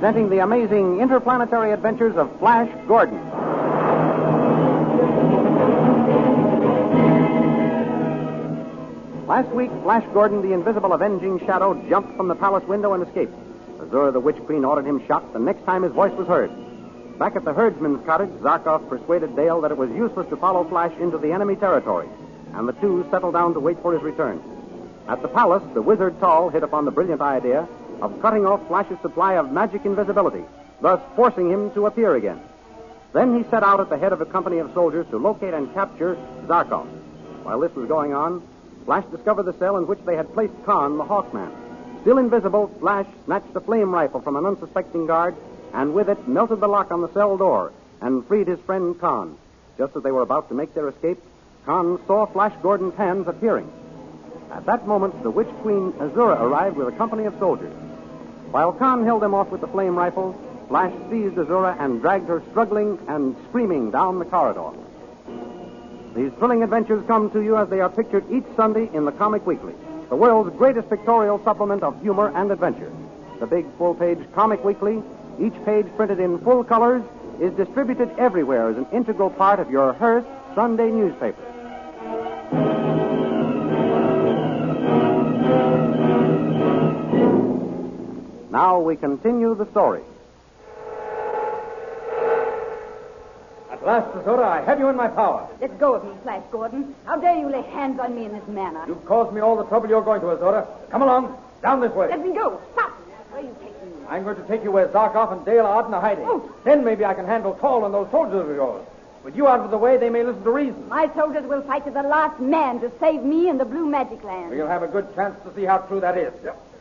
presenting the amazing interplanetary adventures of Flash Gordon. Last week, Flash Gordon, the invisible avenging shadow, jumped from the palace window and escaped. Azura, the Witch Queen, ordered him shot the next time his voice was heard. Back at the herdsman's cottage, Zarkov persuaded Dale that it was useless to follow Flash into the enemy territory, and the two settled down to wait for his return. At the palace, the wizard Tall hit upon the brilliant idea of cutting off Flash's supply of magic invisibility, thus forcing him to appear again. Then he set out at the head of a company of soldiers to locate and capture Zarkov. While this was going on, Flash discovered the cell in which they had placed Khan, the Hawkman. Still invisible, Flash snatched a flame rifle from an unsuspecting guard and with it melted the lock on the cell door and freed his friend Khan. Just as they were about to make their escape, Khan saw Flash Gordon's hands appearing. At that moment, the Witch Queen Azura arrived with a company of soldiers. While Khan held them off with the flame rifle, Flash seized Azura and dragged her struggling and screaming down the corridor. These thrilling adventures come to you as they are pictured each Sunday in the Comic Weekly, the world's greatest pictorial supplement of humor and adventure. The big full-page Comic Weekly, each page printed in full colors, is distributed everywhere as an integral part of your Hearst Sunday newspaper. Now we continue the story. At last, Azura, I have you in my power. Let go of me, Flash Gordon. How dare you lay hands on me in this manner? You've caused me all the trouble you're going to, Azura. Come along. Down this way. Let me go. Stop. Where are you taking me? I'm going to take you where Zarkov and Dale are out in hiding. Oh. Then maybe I can handle Tall and those soldiers of yours. With you out of the way, they may listen to reason. My soldiers will fight to the last man to save me in the Blue Magic Land. We'll have a good chance to see how true that is.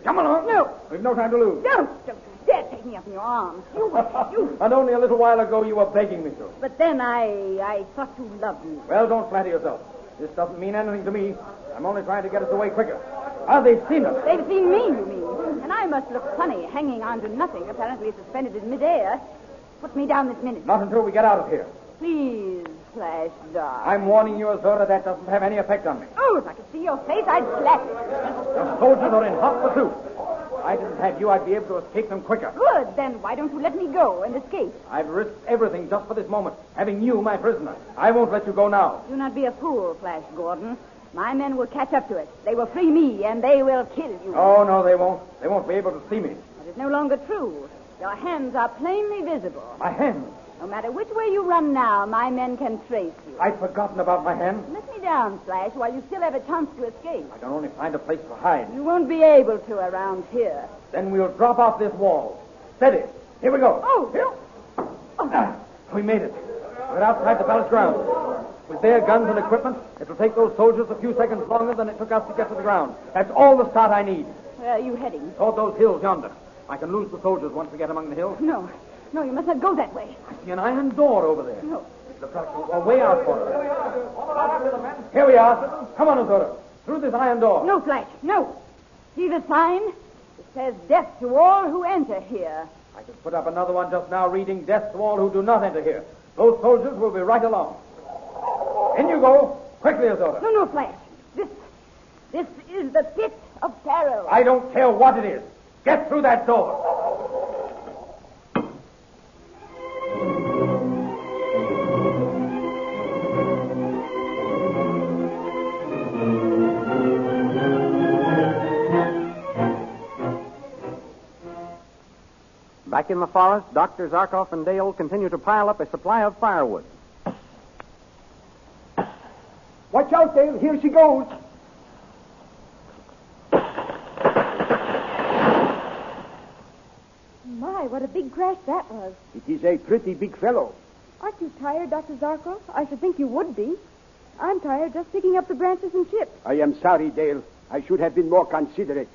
Come along. No. We've no time to lose. Don't you dare take me up in your arms. You. And only a little while ago you were begging me to. But then I thought you loved me. Well, don't flatter yourself. This doesn't mean anything to me. I'm only trying to get us away quicker. Ah, they've seen us. They've seen me, you mean? And I must look funny, hanging on to nothing, apparently suspended in midair. Put me down this minute. Not until we get out of here. Please, Flash, darling. I'm warning you, Azura, that doesn't have any effect on me. Oh, if I could see your face, I'd slap it. The soldiers are in hot pursuit. If I didn't have you, I'd be able to escape them quicker. Good. Then why don't you let me go and escape? I've risked everything just for this moment, having you my prisoner. I won't let you go now. Do not be a fool, Flash Gordon. My men will catch up to it. They will free me, and they will kill you. Oh, no, they won't. They won't be able to see me. That is no longer true. Your hands are plainly visible. My hands? No matter which way you run now, my men can trace you. I'd forgotten about my hands. Let me down, Flash, while you still have a chance to escape. I can only find a place to hide. You won't be able to around here. Then we'll drop off this wall. Steady. Here we go. Oh! Here. We made it. We're outside the palace grounds. With their guns and equipment, it'll take those soldiers a few seconds longer than it took us to get to the ground. That's all the start I need. Where are you heading? Toward those hills yonder. I can lose the soldiers once we get among the hills. No, you must not go that way. I see an iron door over there. No. It looks like a way out for us. Here we are. Come on, Azura. Through this iron door. No, Flash, no. See the sign? It says death to all who enter here. I could put up another one just now reading death to all who do not enter here. Those soldiers will be right along. In you go. Quickly, Azura. No, Flash. This is the pit of peril. I don't care what it is. Get through that door. Back in the forest, Dr. Zarkov and Dale continue to pile up a supply of firewood. Watch out, Dale. Here she goes. My, what a big crash that was. It is a pretty big fellow. Aren't you tired, Dr. Zarkov? I should think you would be. I'm tired just picking up the branches and chips. I am sorry, Dale. I should have been more considerate.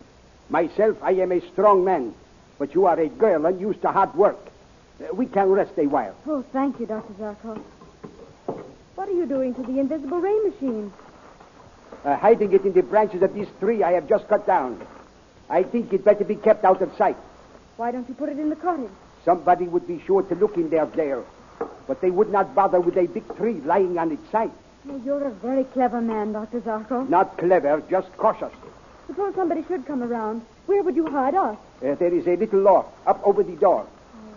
Myself, I am a strong man. But you are a girl unused to hard work. We can rest a while. Oh, thank you, Dr. Zarkov. What are you doing to the invisible ray machine? Hiding it in the branches of this tree I have just cut down. I think it better be kept out of sight. Why don't you put it in the cottage? Somebody would be sure to look in there, Dale. But they would not bother with a big tree lying on its side. Oh, you're a very clever man, Dr. Zarkov. Not clever, just cautious. Suppose somebody should come around. Where would you hide us? There is a little loft up over the door.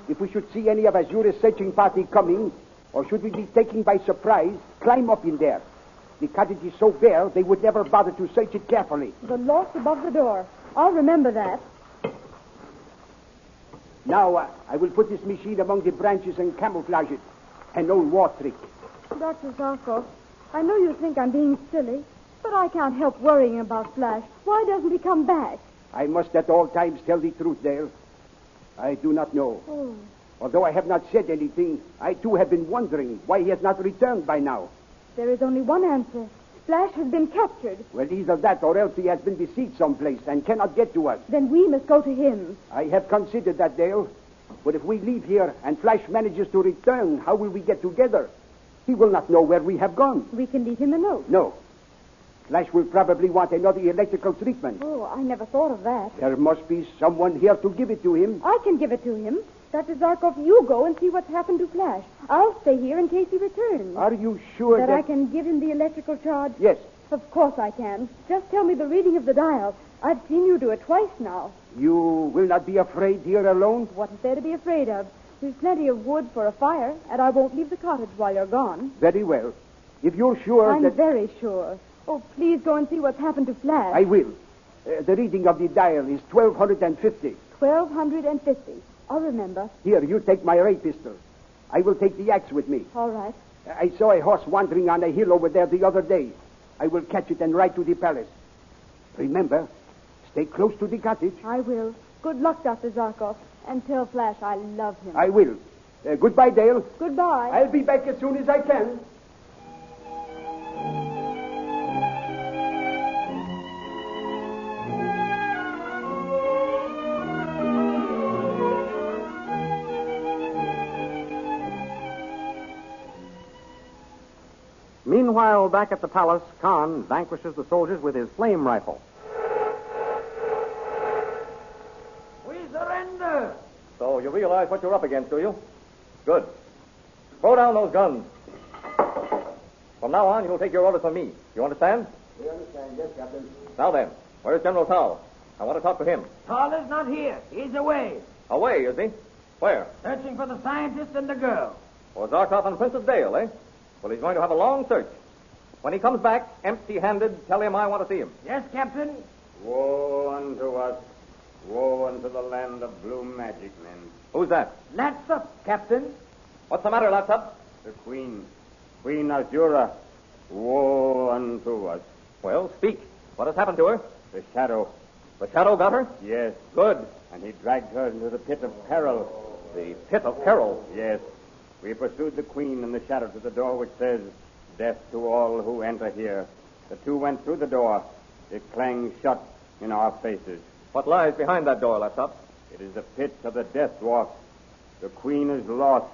If we should see any of Azura's searching party coming, or should we be taken by surprise, climb up in there. The cottage is so bare, they would never bother to search it carefully. The lock above the door. I'll remember that. Now, I will put this machine among the branches and camouflage it. An old war trick. Dr. Zarkov, I know you think I'm being silly, but I can't help worrying about Flash. Why doesn't he come back? I must at all times tell the truth, Dale. I do not know. Oh. Although I have not said anything, I too have been wondering why he has not returned by now. There is only one answer. Flash has been captured. Well, either that or else he has been besieged someplace and cannot get to us. Then we must go to him. I have considered that, Dale. But if we leave here and Flash manages to return, how will we get together? He will not know where we have gone. We can leave him a note. No. Flash will probably want another electrical treatment. Oh, I never thought of that. There must be someone here to give it to him. I can give it to him. Dr. Zarkov, you go and see what's happened to Flash. I'll stay here in case he returns. Are you sure that I can give him the electrical charge? Yes. Of course I can. Just tell me the reading of the dial. I've seen you do it twice now. You will not be afraid here alone? What is there to be afraid of? There's plenty of wood for a fire, and I won't leave the cottage while you're gone. Very well. If you're sure I'm that... very sure. Oh, please go and see what's happened to Flash. I will. The reading of the dial is 1250. 1250. I'll remember. Here, you take my ray pistol. I will take the axe with me. All right. I saw a horse wandering on a hill over there the other day. I will catch it and ride to the palace. Remember, stay close to the cottage. I will. Good luck, Dr. Zarkov. And tell Flash I love him. I will. Goodbye, Dale. Goodbye. I'll be back as soon as I can. Meanwhile, back at the palace, Khan vanquishes the soldiers with his flame rifle. We surrender. So you realize what you're up against, do you? Good. Throw down those guns. From now on, you'll take your orders from me. You understand? We understand, yes, Captain. Now then, where's General Tao? I want to talk to him. Tall is not here. He's away. Away, is he? Where? Searching for the scientist and the girl. For Zarkov and Princess Dale, eh? Well, he's going to have a long search. When he comes back, empty-handed, tell him I want to see him. Yes, Captain. Woe unto us. Woe unto the land of blue magic men. Who's that? Lats up, Captain. What's the matter, Laptop? The Queen. Queen Azura. Woe unto us. Well, speak. What has happened to her? The shadow. The shadow got her? Yes. Good. And he dragged her into the pit of peril. The pit of peril. Yes. We pursued the Queen in the shadow to the door which says, "Death to all who enter here." The two went through the door. It clanged shut in our faces. What lies behind that door, Laptop? It is the pit of the death dwarf. The Queen is lost,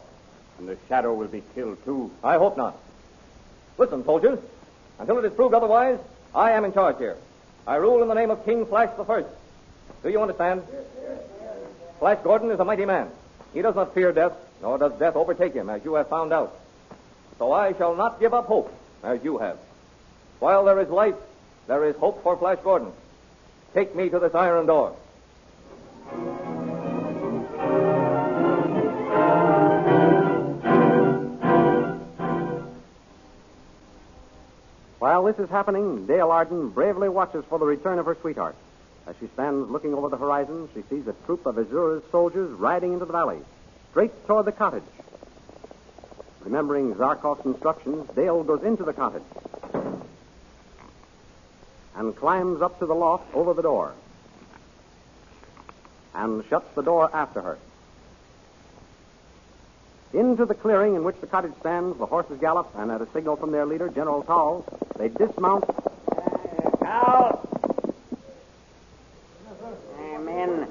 and the shadow will be killed too. I hope not. Listen, soldiers. Until it is proved otherwise, I am in charge here. I rule in the name of King Flash the First. Do you understand? Flash Gordon is a mighty man. He does not fear death, nor does death overtake him, as you have found out. So I shall not give up hope, as you have. While there is life, there is hope for Flash Gordon. Take me to this iron door. While this is happening, Dale Arden bravely watches for the return of her sweetheart. As she stands looking over the horizon, she sees a troop of Azura's soldiers riding into the valley, straight toward the cottage. Remembering Zarkov's instructions, Dale goes into the cottage and climbs up to the loft over the door and shuts the door after her. Into the clearing in which the cottage stands, the horses gallop, and at a signal from their leader, General Towles, they dismount. Towles! Men,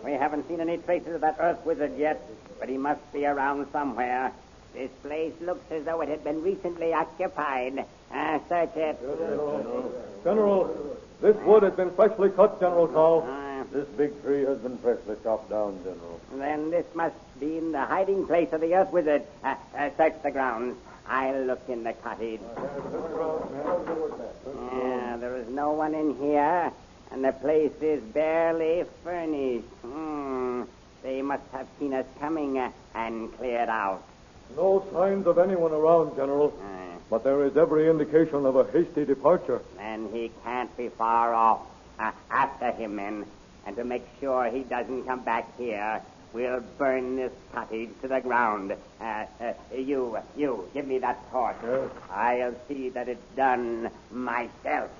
we haven't seen any traces of that Earth wizard yet, but he must be around somewhere. This place looks as though it had been recently occupied. Search it. General, this wood has been freshly cut, General Towles. This big tree has been freshly chopped down, General. Then this must be in the hiding place of the Earth wizard. Search the grounds. I'll look in the cottage. There is no one in here, and the place is barely furnished. They must have seen us coming and cleared out. No signs of anyone around, General. But there is every indication of a hasty departure. And he can't be far off. After him, men. And to make sure he doesn't come back here, we'll burn this cottage to the ground. You, give me that torch. Yes. I'll see that it's done myself.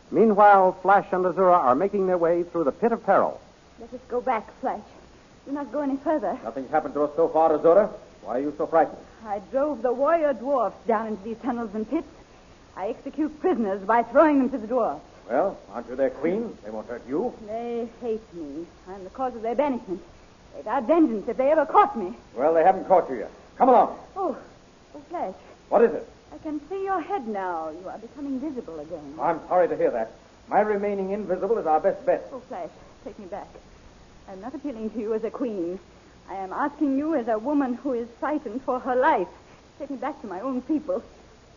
Meanwhile, Flash and Azura are making their way through the pit of peril. Let us go back, Flash. Do not go any further. Nothing's happened to us so far, Azura. Why are you so frightened? I drove the warrior dwarfs down into these tunnels and pits. I execute prisoners by throwing them to the dwarfs. Well, aren't you their queen? They won't hurt you. They hate me. I'm the cause of their banishment. They'd vowed vengeance if they ever caught me. Well, they haven't caught you yet. Come along. Oh, Flash. What is it? I can see your head now. You are becoming visible again. I'm sorry to hear that. My remaining invisible is our best bet. Oh, Flash, take me back. I'm not appealing to you as a queen. I am asking you as a woman who is frightened for her life. Take me back to my own people.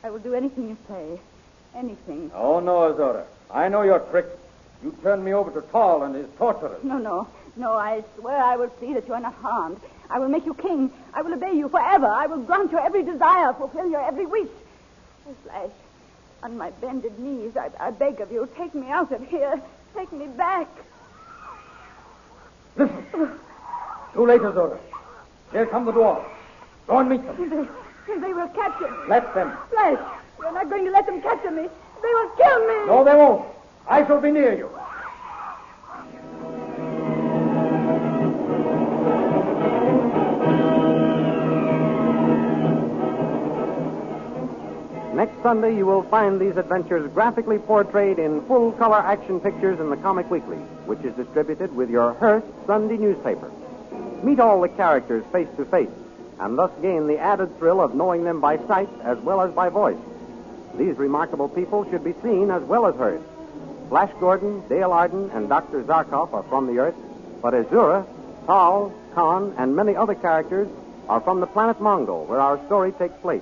I will do anything you say. Anything. Oh, no, Azura. I know your tricks. You turned me over to Tall and his torturers. No, I swear I will see that you are not harmed. I will make you king. I will obey you forever. I will grant your every desire, fulfill your every wish. Oh, Flash, on my bended knees, I beg of you, take me out of here. Take me back. Listen. Too late, Azura. Here come the dwarfs. Go and meet them. They will capture me. Let them. Flash, you're not going to let them capture me. They will kill me. No, they won't. I shall be near you. Next Sunday, you will find these adventures graphically portrayed in full-color action pictures in the Comic Weekly, which is distributed with your Hearst Sunday newspaper. Meet all the characters face to face, and thus gain the added thrill of knowing them by sight as well as by voice. These remarkable people should be seen as well as heard. Flash Gordon, Dale Arden, and Dr. Zarkov are from the Earth, but Azura, Tal, Khan, and many other characters are from the planet Mongol, where our story takes place.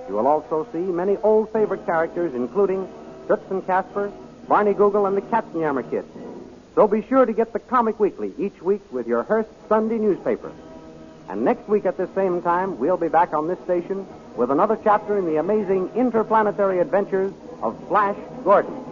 You will also see many old favorite characters, including Toots and Casper, Barney Google, and the Katzenjammer Kids. So be sure to get the Comic Weekly each week with your Hearst Sunday newspaper. And next week at the same time, we'll be back on this station with another chapter in the amazing interplanetary adventures of Flash Gordon.